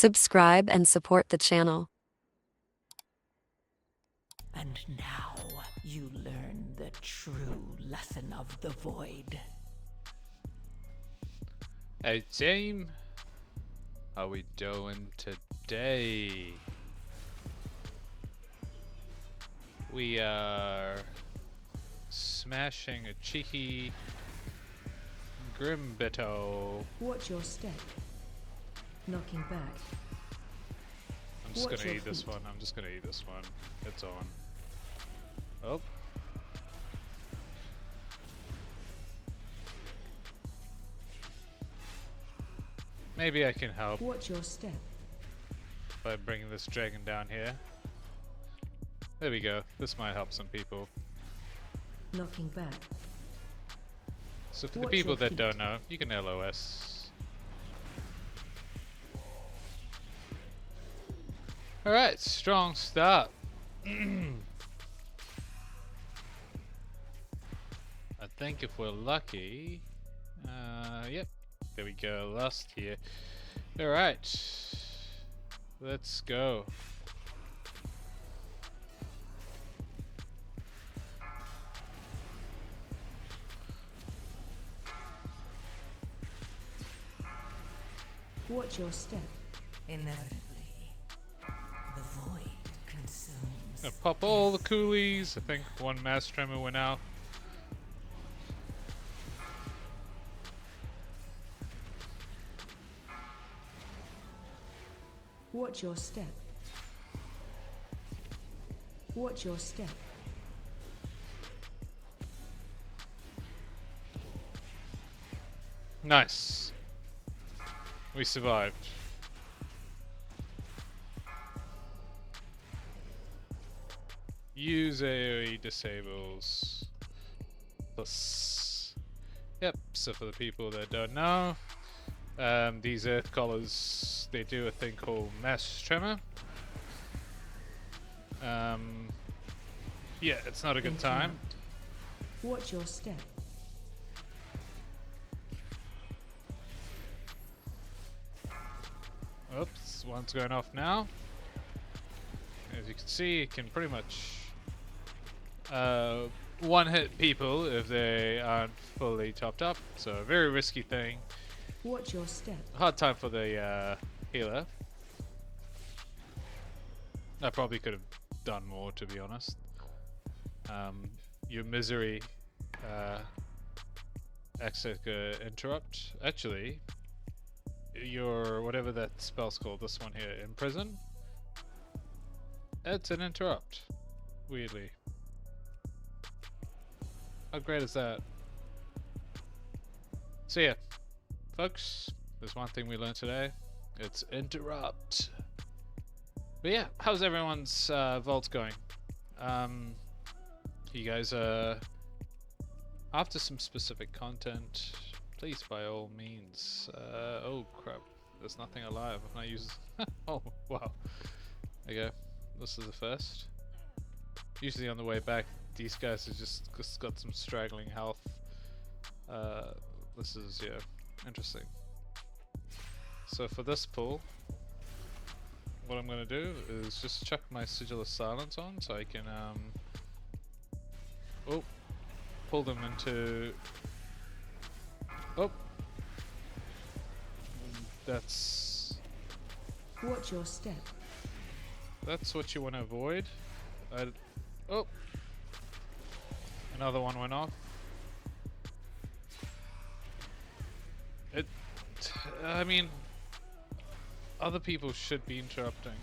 Subscribe and support the channel. And now you learn the true lesson of the void. Hey team, how we doing today? We are smashing a cheeky Grim Batol. Watch your step. Knocking back. I'm just Watch gonna your eat this feet. one. I'm just gonna eat this one. It's on. Oh. Maybe I can help Watch your step. by bringing this dragon down here. There we go. This might help some people. Knocking back. So for the Watch people your that feet. don't know, you can LOS. Alright, strong start. I think if we're lucky... yep, there we go, last here. Alright, let's go. Watch your step. Inevitably, the void consumes. Gonna pop all the coolies. I think one mass tremor went out. Watch your step. Watch your step. Nice. We survived. Use AoE disables. Plus. Yep, so for the people that don't know, these earth collars, they do a thing called mass tremor. Yeah, it's not a good time. Encamped. Watch your step. Oops, one's going off now. As you can see, it can pretty much one-hit people if they aren't fully topped up. So a very risky thing. Watch your step. Hard time for the healer. I probably could have done more, to be honest. Your misery exit interrupt. Actually, your whatever that spell's called, this one here, imprison. It's an interrupt. Weirdly. How great is that? So yeah, folks, there's one thing we learned today. It's interrupt. But yeah, how's everyone's vaults going? You guys after some specific content, please by all means. Oh crap, there's nothing alive. I've not used. Oh wow. There you go. This is the first. Usually on the way back, these guys have just got some straggling health. This is, yeah, interesting. So for this pull, what I'm gonna do is just chuck my Sigil of Silence on so I can pull them into... Oh! That's Watch your step. what you want to avoid. Oh! Another one went off. I mean, other people should be interrupting.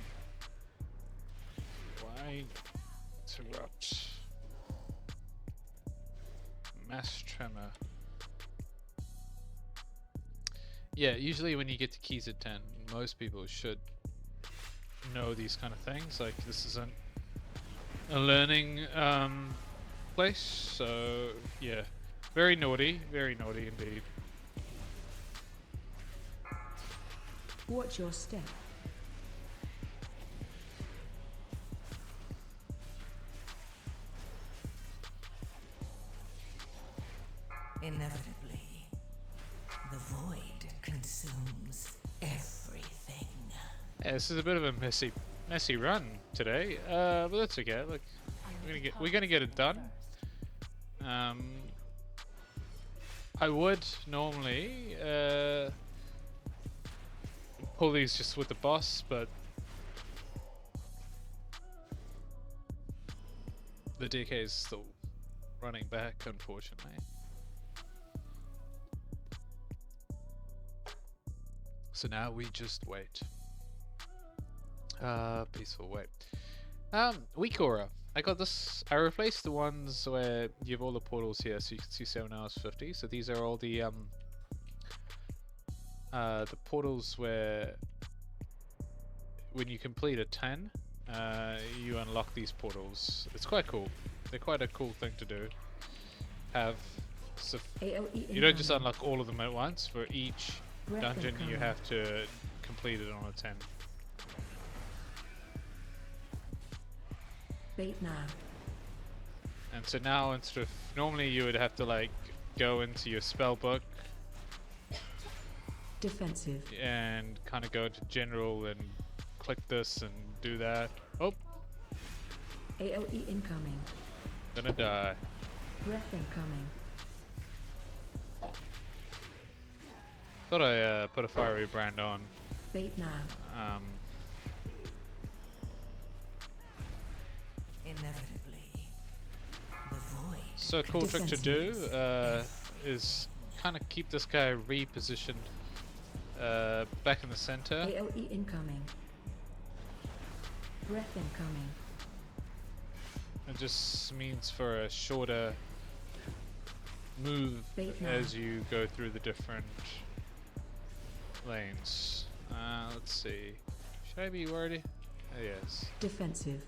Why interrupt? Mass tremor. Yeah, usually when you get to keys at 10, most people should know these kind of things. Like, this isn't a learning place, so yeah. Very naughty indeed. Watch your step. Inevitably, the void consumes everything. Yeah, this is a bit of a messy run today, but that's okay. Look, we're gonna get it done. I would normally pull these just with the boss, but the DK is still running back, unfortunately. So now we just wait. Peaceful wait. Weak aura. I got this. I replaced the ones where you have all the portals here, so you can see 7 hours 50. So these are all the portals where when you complete a 10, you unlock these portals. It's quite cool. They're quite a cool thing to do. Have so you don't just unlock all of them at once. For each dungeon, you have to complete it on a 10. Bait now. And so now, instead of normally you would have to like go into your spell book Defensive. and kind of go into general and click this and do that. Oh, AOE incoming. gonna die. Breath incoming. Thought I put a fiery brand on. Bait now. Inevitably, the void. So a cool trick to do is kind of keep this guy repositioned back in the center. AOE incoming. Breath incoming. It just means for a shorter move Bait now. as you go through the different lanes. Let's see. Should I be worried? Yes. Defensive.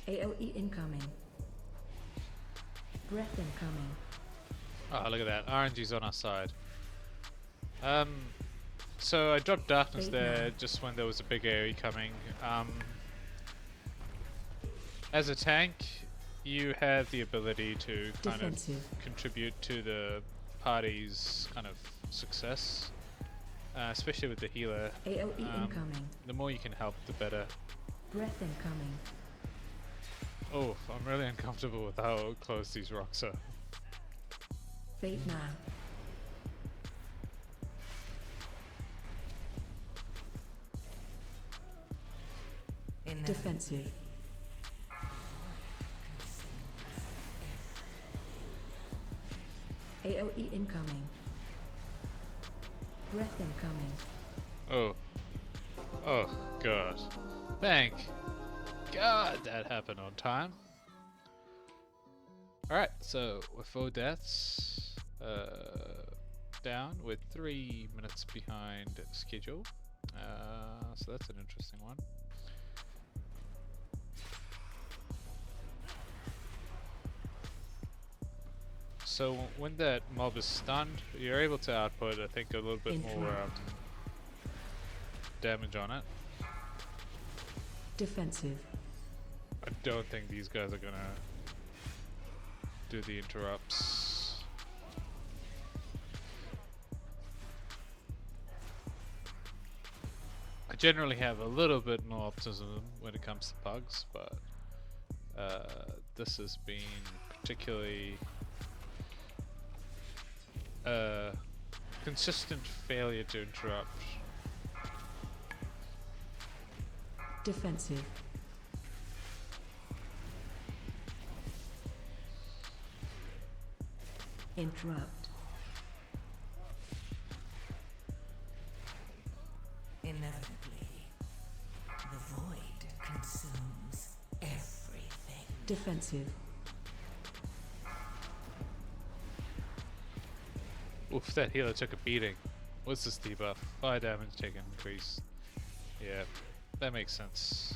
AOE incoming. Breath incoming. Oh, look at that. RNG's on our side. So I dropped darkness Bait there now. just when there was a big AoE coming. As a tank, you have the ability to kind Defensive. of contribute to the party's kind of success, especially with the healer. AOE incoming. The more you can help, the better. Breath incoming. Oh, I'm really uncomfortable with how close these rocks are. Bait now. Defensive. AOE incoming. Breath incoming. Oh. Oh, God. Thank God that happened on time. Alright, so with 4 deaths down, with 3 minutes behind schedule. So that's an interesting one. So when that mob is stunned, you're able to output, I think, a little bit more damage on it. Defensive. I don't think these guys are gonna do the interrupts. I generally have a little bit more optimism when it comes to pugs, but this has been particularly consistent failure to interrupt. Defensive. Interrupt. Inevitably, the void consumes everything. Defensive. Oof, that healer took a beating. What's this debuff? Fire damage taken increase. Yeah, that makes sense.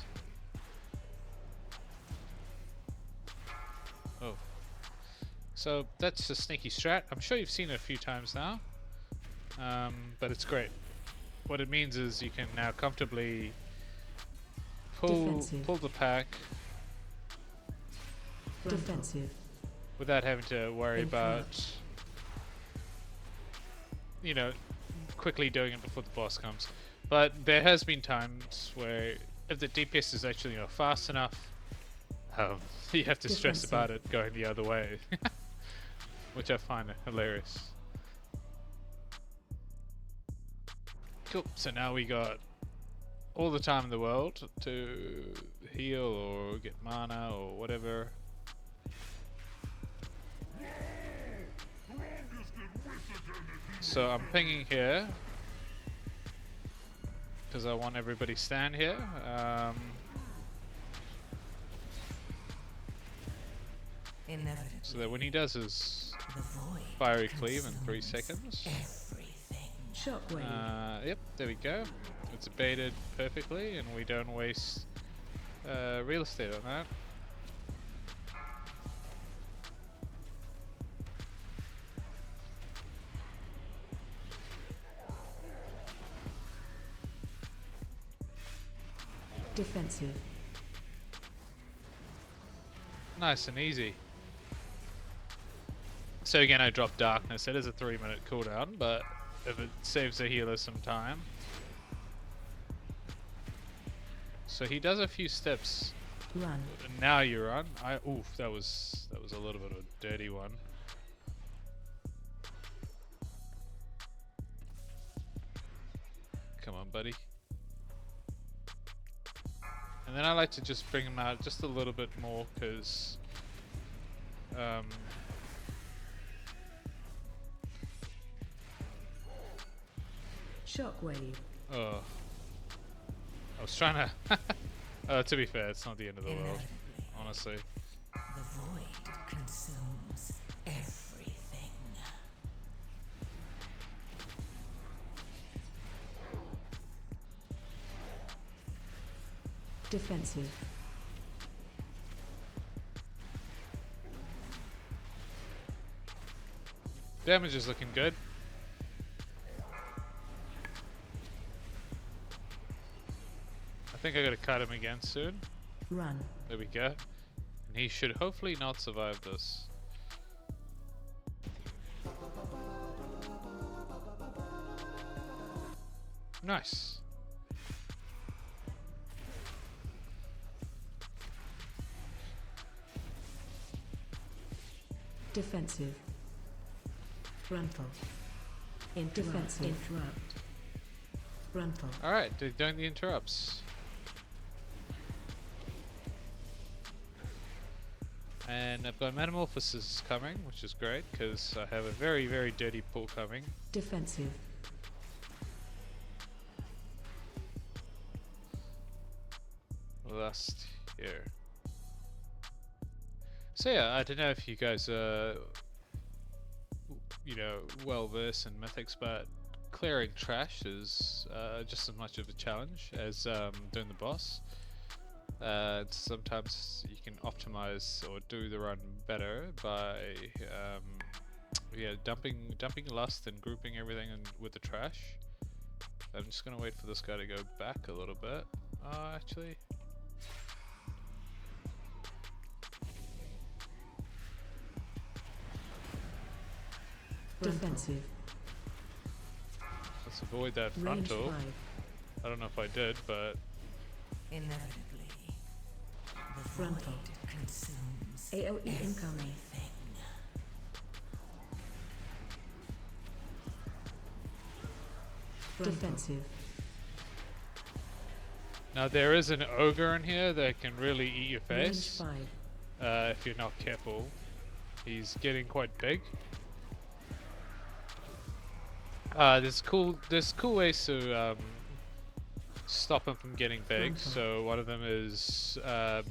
Oh. So that's a sneaky strat. I'm sure you've seen it a few times now. But it's great. What it means is you can now comfortably pull the pack Defensive. without having to worry about you know, quickly doing it before the boss comes. But there has been times where if the DPS is actually fast enough, you have to stress about it going the other way, which I find hilarious. Cool. So now we got all the time in the world to heal or get mana or whatever. So I'm pinging here because I want everybody stand here. So that when he does his fiery cleave in 3 seconds. Shockwave. Yep, there we go. It's baited perfectly and we don't waste real estate on that. Defensive. Nice and easy. So again, I dropped Darkness. It is a 3-minute cooldown, but if it saves the healer some time. So he does a few steps. Run. Now you run. Oof, that was a little bit of a dirty one. Come on, buddy. And then I like to just bring him out just a little bit more because Shockwave. oh, I was trying to to be fair, it's not the end of the world, honestly. The void consumes everything. Defensive. Damage is looking good. I think I gotta cut him again soon. Run. There we go. And he should hopefully not survive this. Nice. Defensive. Frontal. Defensive. Interrupt. Frontal. Alright, they're doing the interrupts. And I've got Metamorphosis coming, which is great, because I have a very, very dirty pull coming. Defensive. Last here. So yeah, I don't know if you guys are, well versed in mythics, but clearing trash is just as much of a challenge as doing the boss. Sometimes you can optimize or do the run better by dumping lust and grouping everything with the trash. I'm just gonna wait for this guy to go back a little bit. Actually. Defensive. Let's avoid that Range frontal. 5. I don't know if I did, but Inevitably, the Frontal. void consumes AOE incoming. everything. Defensive. now there is an ogre in here that can really eat your Range face 5. if you're not careful. He's getting quite big. There's cool ways to stop him from getting big. So one of them is I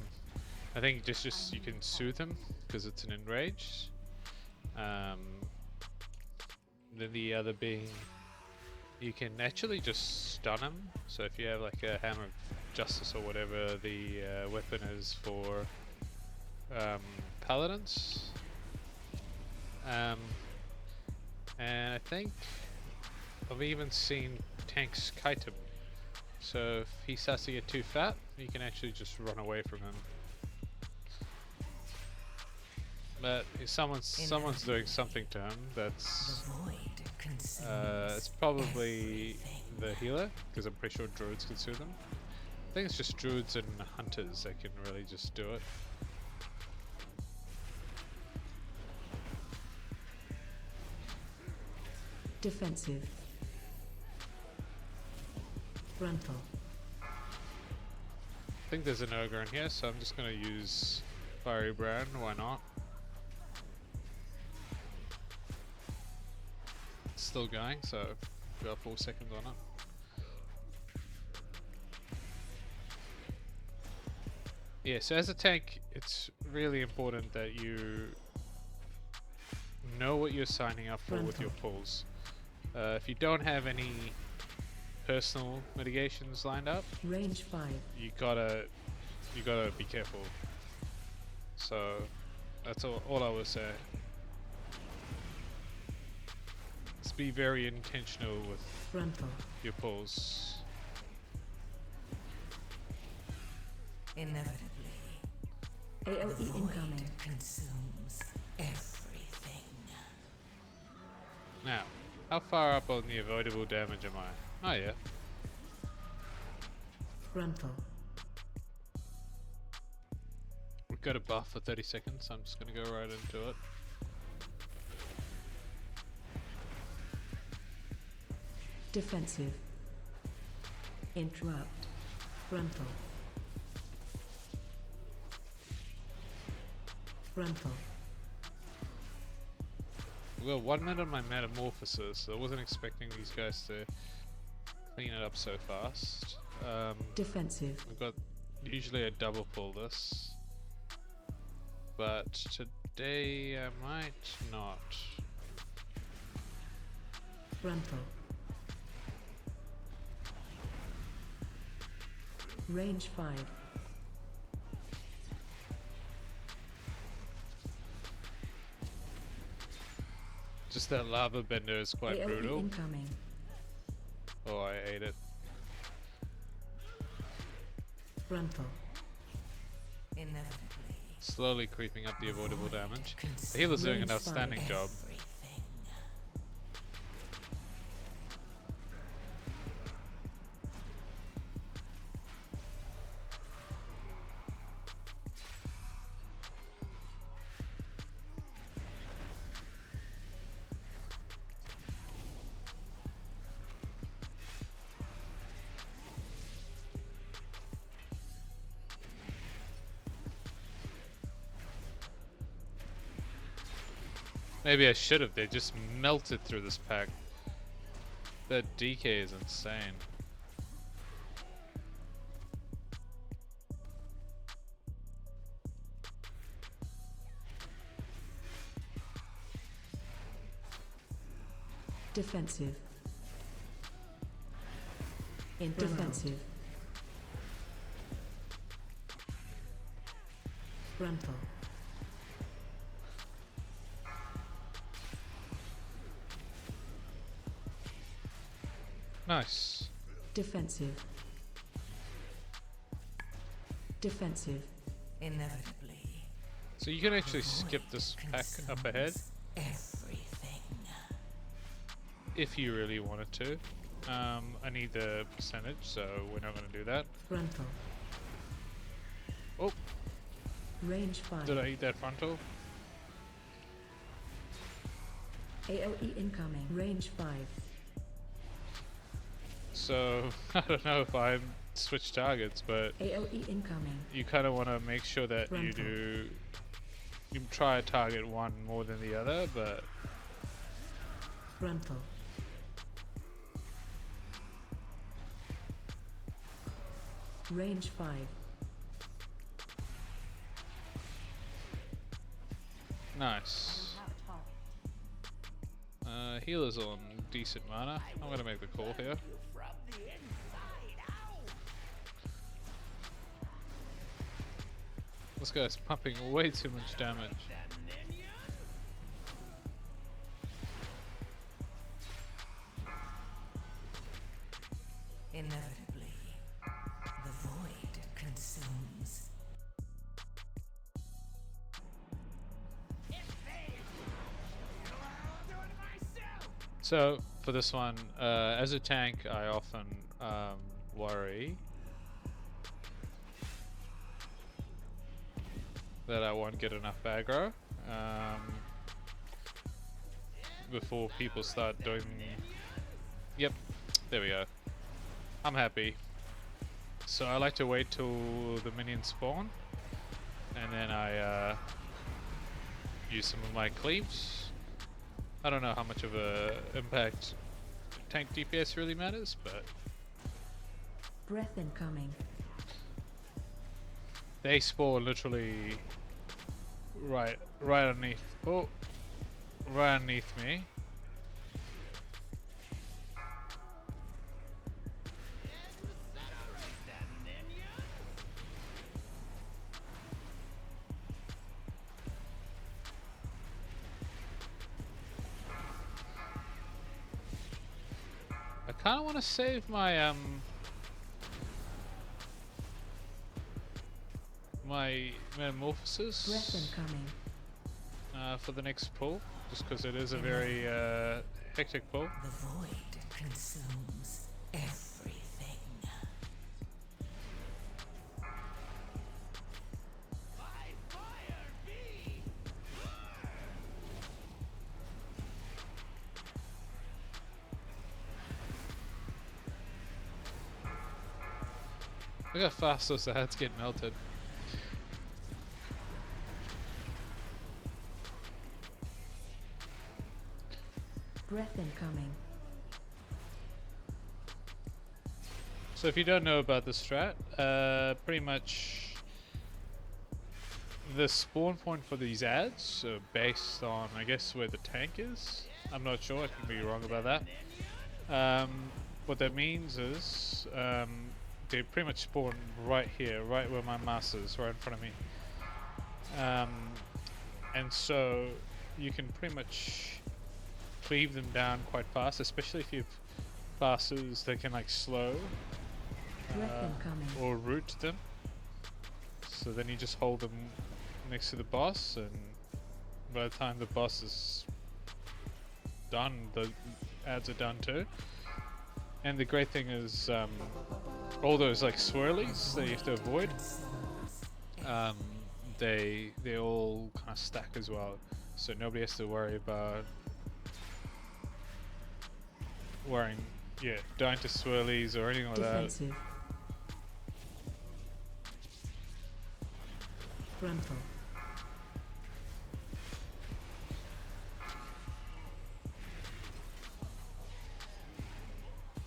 think just you can soothe him because it's an enraged. Then the other being you can actually just stun him. So if you have like a hammer of justice or whatever the weapon is for paladins. And I think I've even seen tanks kite him. So if he starts to get too fat, you can actually just run away from him. But if someone's doing something to him that's The void consumes it's probably the healer, because I'm pretty sure druids can sue them. I think it's just druids and hunters that can really just do it. Defensive. Frontal. I think there's an ogre in here, so I'm just going to use Fiery Brand, why not? It's still going, so we got 4 seconds on it. Yeah, so as a tank, it's really important that you know what you're signing up for with your pulls. If you don't have any personal mitigations lined up, Range 5. you gotta be careful. So that's all I would say. Just be very intentional with Frontal. your pulls. Inevitably, AOE the void incoming. consumes everything. Now, how far up on the avoidable damage am I? Oh yeah. Frontal. We've got a buff for 30 seconds, so I'm just gonna go right into it. Defensive. Interrupt. Frontal. Frontal. We've got 1 minute on my metamorphosis, so I wasn't expecting these guys to clean it up so fast. Defensive. We've got usually a double pull this, but today I might not. Frontal. Range 5. Just that lava bender is quite AOE brutal. incoming. Oh, I ate it. Frontal. Inevitably, Slowly creeping up the avoidable void damage. The consumes healer's doing an Range outstanding job. everything. Maybe I should have. They just melted through this pack. That DK is insane. Defensive. Defensive. Frontal. Nice. Defensive. Defensive. Inevitably, So you can actually the skip void this pack up ahead consumes everything. if you really wanted to. I need the percentage, so we're not going to do that. Frontal. Oh, Range 5. did I eat that frontal? AOE incoming. Range 5. So I don't know if I switch targets, but AOE incoming. you kind of want to make sure that you Frontal. do. You try to target one more than the other, but Frontal. Range 5. nice. Healer's on decent mana. I'm gonna make the call here. This guy's pumping way too much damage. Inevitably, the void consumes. So for this one, as a tank, I often worry that I won't get enough aggro before people start doing. Yep, there we go. I'm happy. So I like to wait till the minions spawn, and then I use some of my cleaves. I don't know how much of a impact tank DPS really matters, but Breath incoming. they spawn literally right underneath. Oh, right underneath me. I kind of want to save my my metamorphosis Breath incoming. for the next pull, just because it is a very hectic pull. The void consumes everything. Look how fast those ads get melted. Breath incoming. So if you don't know about the strat, pretty much the spawn point for these ads are based on, I guess, where the tank is. I'm not sure, I could be wrong about that. What that means is they pretty much spawn right here, right where my mouse is, right in front of me. And so you can pretty much cleave them down quite fast, especially if you have classes that can like slow Breath incoming. or root them. So then you just hold them next to the boss, and by the time the boss is done, the ads are done too. And the great thing is all those like swirlies that you have to avoid, they all kind of stack as well, so nobody has to worry about dying to swirlies or anything like Defensive. Bramble.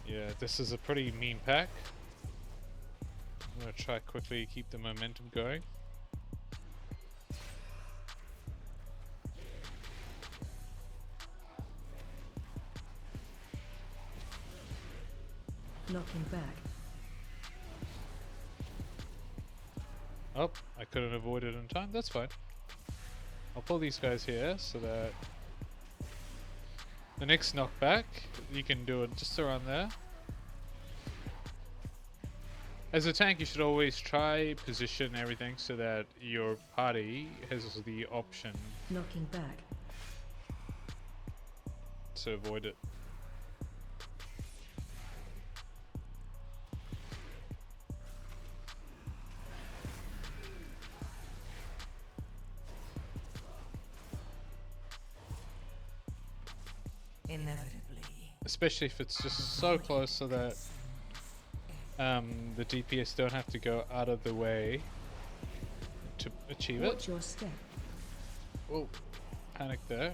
that. Yeah, this is a pretty mean pack. I'm gonna try quickly keep the momentum going. Knocking back. Oh, I couldn't avoid it in time. That's fine. I'll pull these guys here so that the next knockback, you can do it just around there. As a tank, you should always try position everything so that your party has the option Knocking back. to avoid it. Inevitably. Especially if it's just so close so that the DPS don't have to go out of the way to achieve it. Watch your step. Oh, panic there.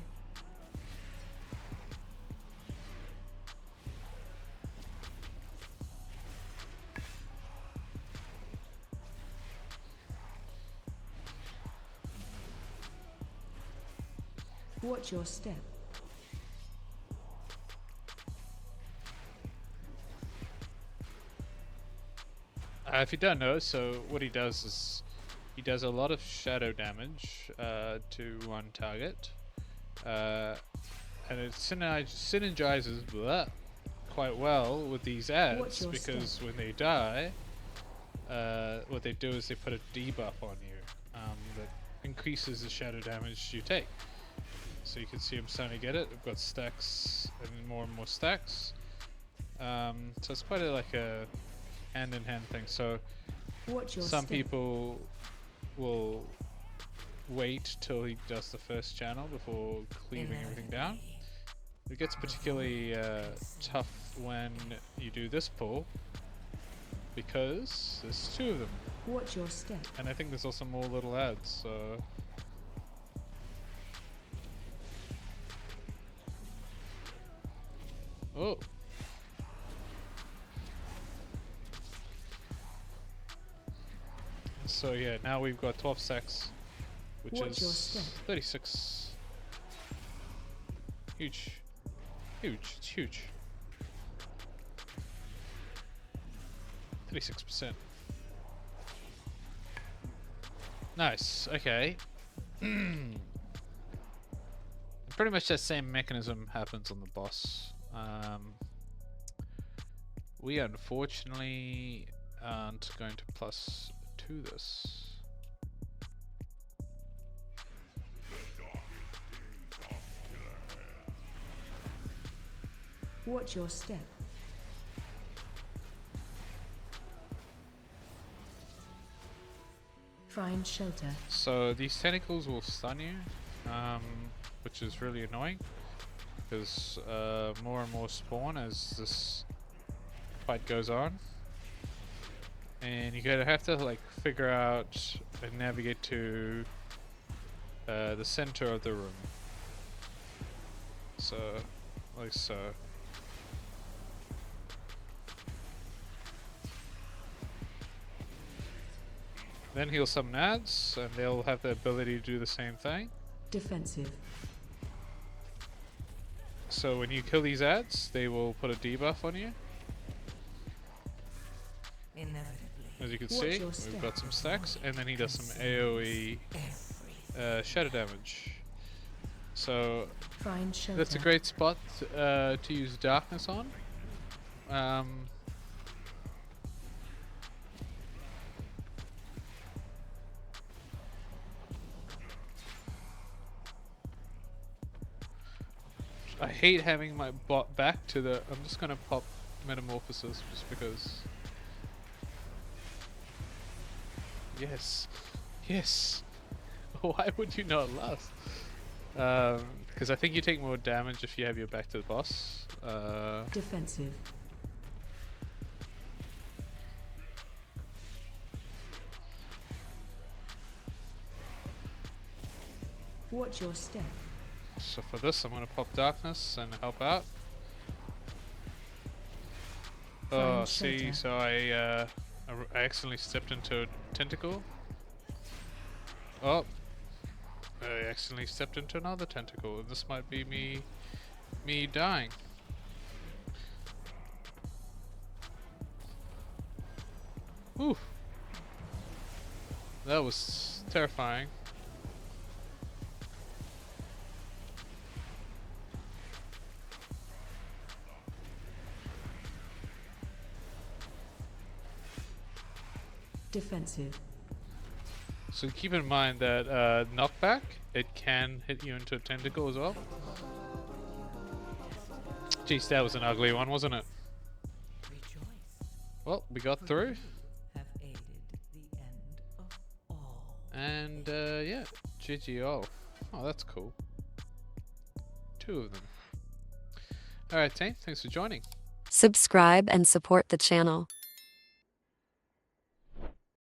Watch your step. If you don't know, so what he does is he does a lot of shadow damage to one target, and it synergizes quite well with these ads, because when they die, what they do is they put a debuff on you that increases the shadow damage you take. So you can see I'm starting to get it. I've got stacks and more stacks. So it's quite like a hand-in-hand thing. So Watch your some step. people will wait till he does the first channel before cleaving everything down. It gets particularly tough when you do this pull because there's 2 of them, Watch your step. and I think there's also more little ads. So oh. So yeah, now we've got 12 stacks, which Watch your is step. 36. Huge. Huge. It's huge. 36%. Nice. Okay. Pretty much that same mechanism happens on the boss. We unfortunately aren't going to +2 this. Watch your step. Find shelter. So these tentacles will stun you, which is really annoying because more and more spawn as this fight goes on, and you're gonna have to like figure out and navigate to the center of the room. So, like so. Then he'll summon ads, and they'll have the ability to do the same thing. Defensive. So when you kill these ads, they will put a debuff on you. Inevitably, As you can Watch see, your we've step. got some stacks, and then he does some AoE shadow damage. So Find shelter. that's a great spot to use darkness on. I hate having my bot back to the. I'm just gonna pop Metamorphosis just because. Yes, yes. Why would you not last? Because I think you take more damage if you have your back to the boss. Defensive. Watch your step. So for this, I'm gonna pop darkness and help out. Oh, Find see, shelter. so I accidentally stepped into a tentacle. Oh, I accidentally stepped into another tentacle, and this might be me dying. Whew. That was terrifying. Defensive. So keep in mind that knockback, it can hit you into a tentacle as well. Jeez, that was an ugly one, wasn't it? rejoice. Well, we got through. Have aided the end of all. And yeah, GG all. Oh, that's cool. 2 of them. Alright team, thanks for joining. Subscribe and support the channel.